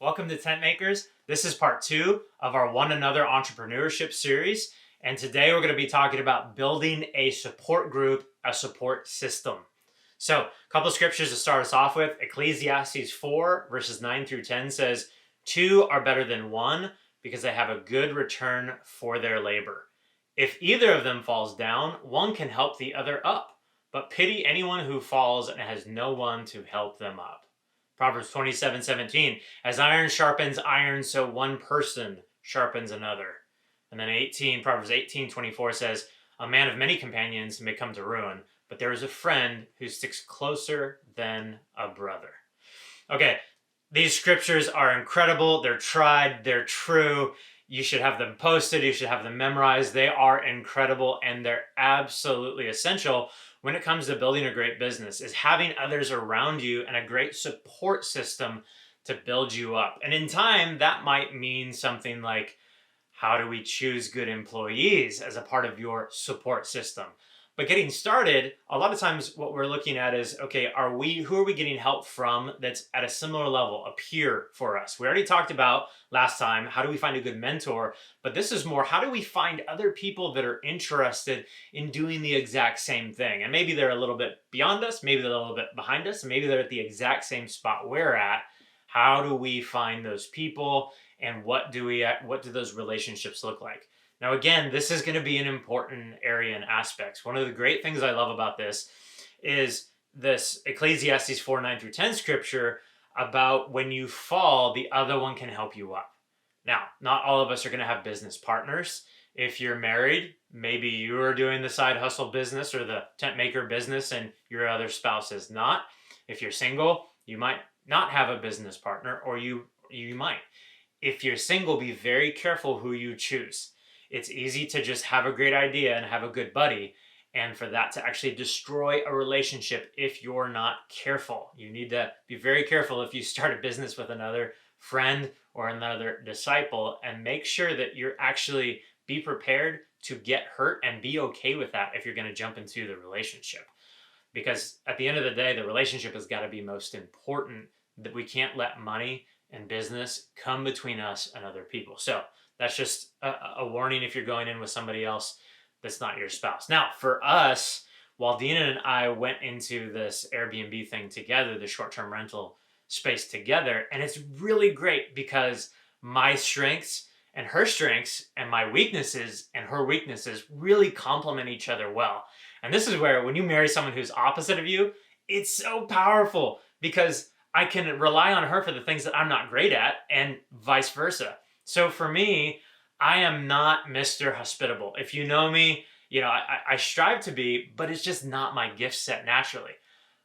Welcome to Tent Makers. This is part 2 of our One Another Entrepreneurship series. And today we're going to be talking about building a support group, a support system. So, a couple of scriptures to start us off with. Ecclesiastes 4 verses 9 through 10 says, "Two are better than one because they have a good return for their labor. If either of them falls down, one can help the other up. But pity anyone who falls and has no one to help them up." Proverbs 27:17, "As iron sharpens iron, so one person sharpens another." And then Proverbs 18:24 says, "A man of many companions may come to ruin, but there is a friend who sticks closer than a brother." Okay, these scriptures are incredible. They're tried, they're true. You should have them posted, you should have them memorized. They are incredible and they're absolutely essential when it comes to building a great business, is having others around you and a great support system to build you up. And in time, that might mean something like, how do we choose good employees as a part of your support system? But getting started, a lot of times what we're looking at is, okay, who are we getting help from that's at a similar level, a peer for us? We already talked about last time, how do we find a good mentor? But this is more, how do we find other people that are interested in doing the exact same thing? And maybe they're a little bit beyond us, maybe they're a little bit behind us, and maybe they're at the exact same spot we're at. How do we find those people? And what do those relationships look like? Now, again, this is going to be an important area and aspects. One of the great things I love about this is this Ecclesiastes 4, 9 through 10 scripture about when you fall, the other one can help you up. Now, not all of us are going to have business partners. If you're married, maybe you're doing the side hustle business or the tent maker business and your other spouse is not. If you're single, you might not have a business partner, or you might. If you're single, be very careful who you choose. It's easy to just have a great idea and have a good buddy, and for that to actually destroy a relationship if you're not careful. You need to be very careful if you start a business with another friend or another disciple, and make sure that you're actually be prepared to get hurt and be okay with that if you're going to jump into the relationship. Because at the end of the day, the relationship has got to be most important, that we can't let money and business come between us and other people. So that's just a warning if you're going in with somebody else that's not your spouse. Now, for us, Waldina and I went into this Airbnb thing together, the short-term rental space together, and it's really great because my strengths and her strengths and my weaknesses and her weaknesses really complement each other well. And this is where, when you marry someone who's opposite of you, it's so powerful because I can rely on her for the things that I'm not great at, and vice versa. So for me, I am not Mr. Hospitable. If you know me, I strive to be, but it's just not my gift set naturally.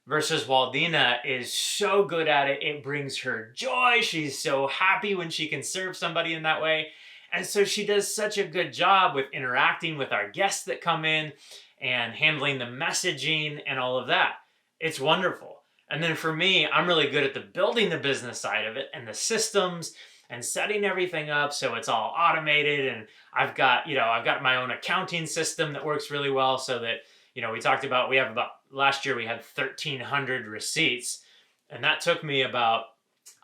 Versus Waldina is so good at it. It brings her joy. She's so happy when she can serve somebody in that way. And so she does such a good job with interacting with our guests that come in and handling the messaging and all of that. It's wonderful. And then for me, I'm really good at building the business side of it and the systems and setting everything up so it's all automated. And I've got my own accounting system that works really well, so that, we talked about, last year we had 1,300 receipts, and that took me about,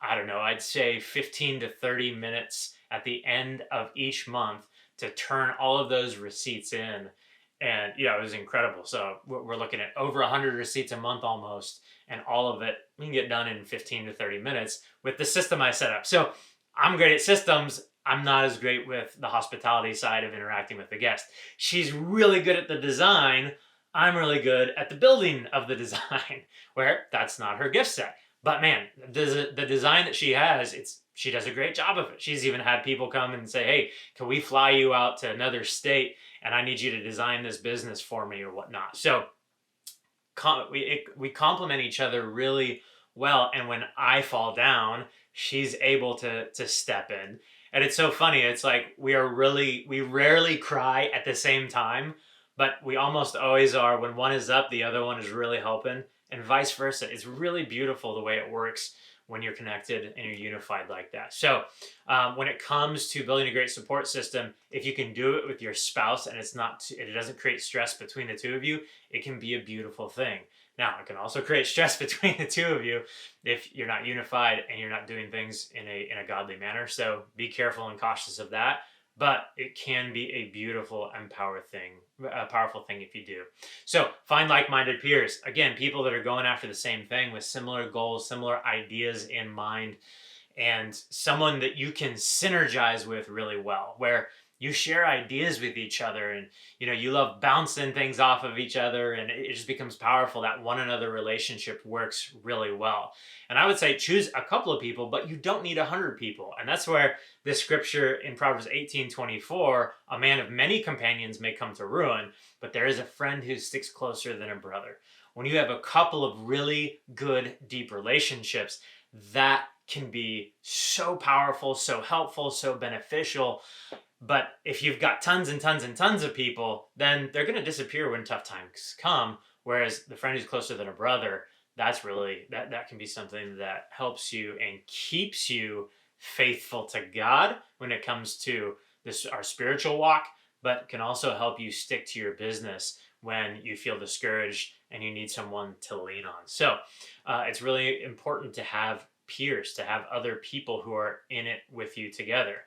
I'd say 15 to 30 minutes at the end of each month to turn all of those receipts in. And it was incredible. So we're looking at over 100 receipts a month almost, and all of it we can get done in 15 to 30 minutes with the system I set up. So I'm great at systems. I'm not as great with the hospitality side of interacting with the guest. She's really good at the design. I'm really good at the building of the design, where that's not her gift set. But man, the design that she has, she does a great job of it. She's even had people come and say, "Hey, can we fly you out to another state, and I need you to design this business for me," or whatnot. So we complement each other really well. And when I fall down, she's able to step in. And it's so funny. It's like we rarely cry at the same time, but we almost always are. When one is up, the other one is really helping, and vice versa. It's really beautiful the way it works when you're connected and you're unified like that. So when it comes to building a great support system, if you can do it with your spouse and it doesn't create stress between the two of you, it can be a beautiful thing. Now, it can also create stress between the two of you if you're not unified and you're not doing things in a godly manner. So be careful and cautious of that. But it can be a beautiful and powerful thing if you do. So find like-minded peers. Again, people that are going after the same thing with similar goals, similar ideas in mind, and someone that you can synergize with really well, where you share ideas with each other, and you love bouncing things off of each other, and it just becomes powerful. That one another relationship works really well. And I would say choose a couple of people, but you don't need 100 people. And that's where this scripture in Proverbs 18:24, a man of many companions may come to ruin, but there is a friend who sticks closer than a brother. When you have a couple of really good, deep relationships, that can be so powerful, so helpful, so beneficial. But if you've got tons and tons and tons of people, then they're going to disappear when tough times come. Whereas the friend who's closer than a brother, that's really, that can be something that helps you and keeps you faithful to God when it comes to our spiritual walk, but can also help you stick to your business when you feel discouraged and you need someone to lean on. So it's really important to have peers, to have other people who are in it with you together.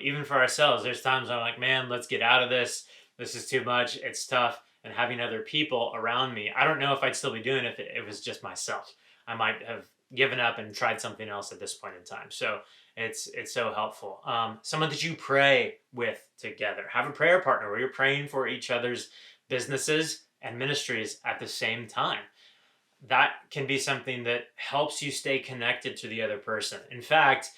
Even for ourselves, there's times I'm like, man, let's get out of this. This is too much. It's tough. And having other people around me, I don't know if I'd still be doing it if it was just myself. I might have given up and tried something else at this point in time. So it's so helpful. Someone that you pray with together. Have a prayer partner where you're praying for each other's businesses and ministries at the same time. That can be something that helps you stay connected to the other person. In fact,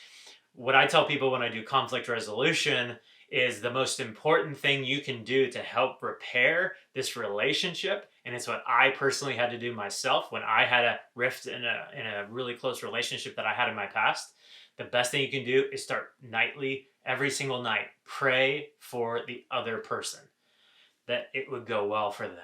what I tell people when I do conflict resolution is the most important thing you can do to help repair this relationship. And it's what I personally had to do myself when I had a rift in a really close relationship that I had in my past. The best thing you can do is start nightly, every single night, pray for the other person, that it would go well for them.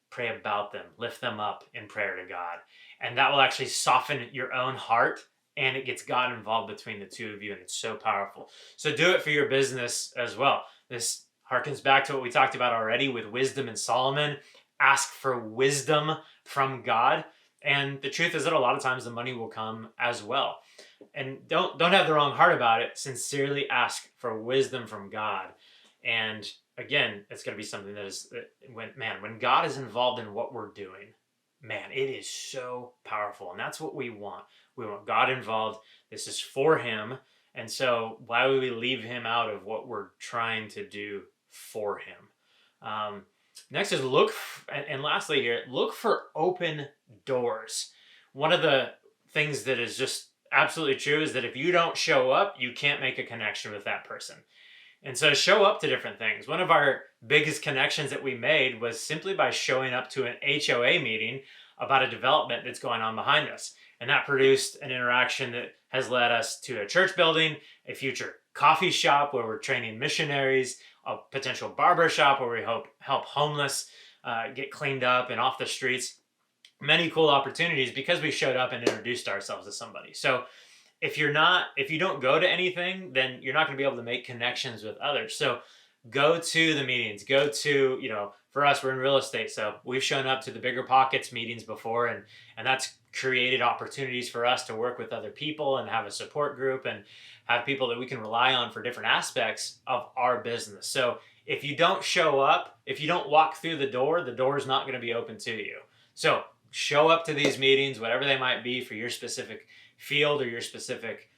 Pray about them, lift them up in prayer to God. And that will actually soften your own heart, and it gets God involved between the two of you, and it's so powerful. So do it for your business as well. This harkens back to what we talked about already with wisdom and Solomon. Ask for wisdom from God. And the truth is that a lot of times the money will come as well. And don't have the wrong heart about it. Sincerely ask for wisdom from God. And again, it's going to be something that is, when God is involved in what we're doing, man, it is so powerful. And that's what we want. We want God involved. This is for him. And so why would we leave him out of what we're trying to do for him? Next is and lastly here, look for open doors. One of the things that is just absolutely true is that if you don't show up, you can't make a connection with that person. And so show up to different things. One of our biggest connections that we made was simply by showing up to an HOA meeting about a development that's going on behind us. And that produced an interaction that has led us to a church building, a future coffee shop where we're training missionaries, a potential barber shop where we help homeless get cleaned up and off the streets. Many cool opportunities because we showed up and introduced ourselves to somebody. So if you don't go to anything, then you're not going to be able to make connections with others. So go to the meetings, go to, for us, we're in real estate. So we've shown up to the Bigger Pockets meetings before, and that's created opportunities for us to work with other people and have a support group and have people that we can rely on for different aspects of our business. So if you don't show up, if you don't walk through the door is not going to be open to you. So show up to these meetings, whatever they might be for your specific field or your specific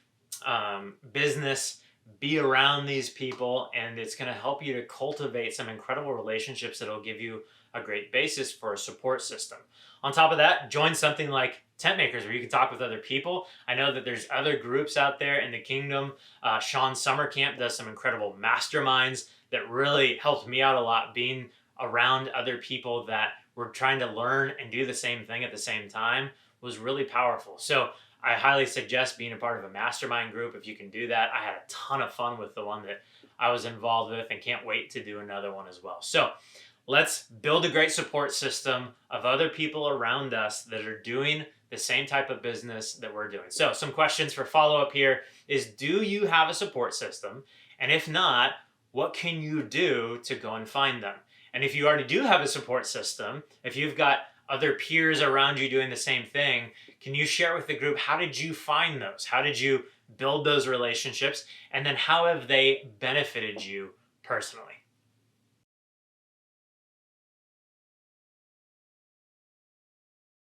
business. Be around these people, and it's going to help you to cultivate some incredible relationships that will give you a great basis for a support system. On top of that, join something like Tent Makers where you can talk with other people. I know that there's other groups out there in the kingdom. Sean Summer Camp does some incredible masterminds that really helped me out a lot, being around other people that were trying to learn and do the same thing at the same time was really powerful. So I highly suggest being a part of a mastermind group if you can do that. I had a ton of fun with the one that I was involved with and can't wait to do another one as well. So let's build a great support system of other people around us that are doing the same type of business that we're doing. So some questions for follow-up here is, do you have a support system? And if not, what can you do to go and find them? And if you already do have a support system, if you've got other peers around you doing the same thing. Can you share with the group, how did you find those? How did you build those relationships? And then how have they benefited you personally?